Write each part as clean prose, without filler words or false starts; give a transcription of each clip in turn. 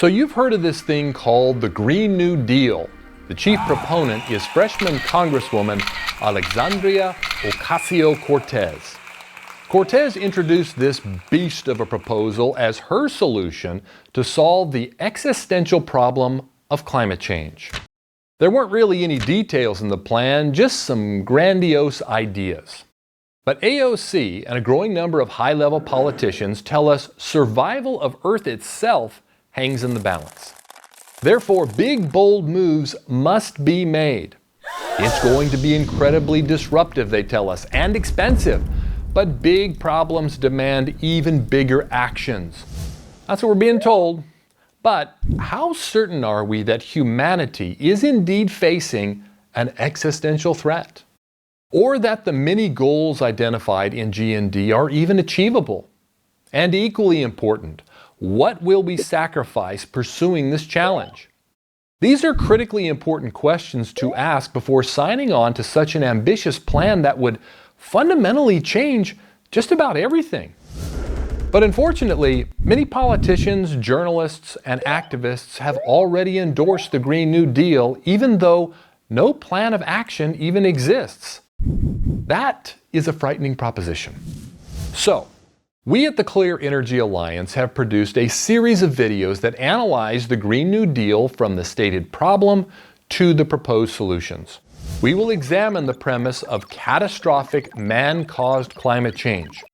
So you've heard of this thing called the Green New Deal. The chief proponent is freshman Congresswoman Alexandria Ocasio-Cortez. Cortez introduced this beast of a proposal as her solution to solve the existential problem of climate change. There weren't really any details in the plan, just some grandiose ideas. But AOC and a growing number of high-level politicians tell us survival of Earth itself hangs in the balance. Therefore, big, bold moves must be made. It's going to be incredibly disruptive, they tell us, and expensive. But big problems demand even bigger actions. That's what we're being told. But how certain are we that humanity is indeed facing an existential threat? Or that the many goals identified in GND are even achievable? And equally important, what will we sacrifice pursuing this challenge? These are critically important questions to ask before signing on to such an ambitious plan that would fundamentally change just about everything. But unfortunately, many politicians, journalists, and activists have already endorsed the Green New Deal, even though no plan of action even exists. That is a frightening proposition. So, we at the Clear Energy Alliance have produced a series of videos that analyze the Green New Deal from the stated problem to the proposed solutions. We will examine the premise of catastrophic man-caused climate change.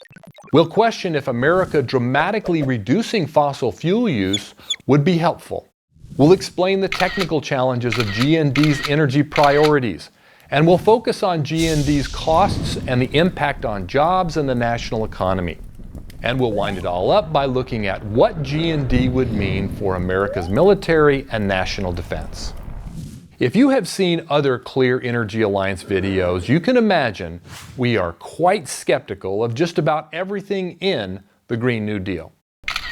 We'll question if America dramatically reducing fossil fuel use would be helpful. We'll explain the technical challenges of GND's energy priorities, and we'll focus on GND's costs and the impact on jobs and the national economy. And we'll wind it all up by looking at what GND would mean for America's military and national defense. If you have seen other Clear Energy Alliance videos, you can imagine we are quite skeptical of just about everything in the Green New Deal.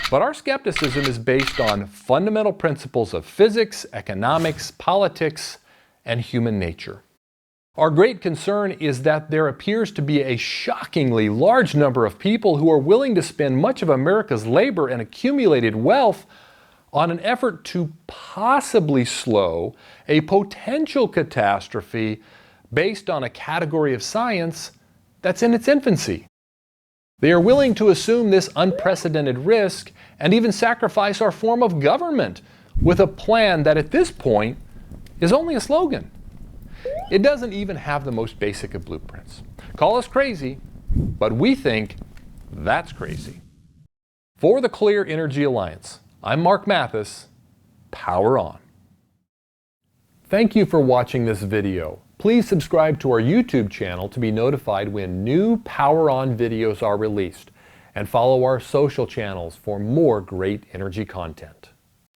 But our skepticism is based on fundamental principles of physics, economics, politics, and human nature. Our great concern is that there appears to be a shockingly large number of people who are willing to spend much of America's labor and accumulated wealth on an effort to possibly slow a potential catastrophe based on a category of science that's in its infancy. They are willing to assume this unprecedented risk and even sacrifice our form of government with a plan that at this point is only a slogan. It doesn't even have the most basic of blueprints. Call us crazy, but we think that's crazy. For the Clear Energy Alliance, I'm Mark Mathis. Power on. Thank you for watching this video. Please subscribe to our YouTube channel to be notified when new Power On videos are released, and follow our social channels for more great energy content.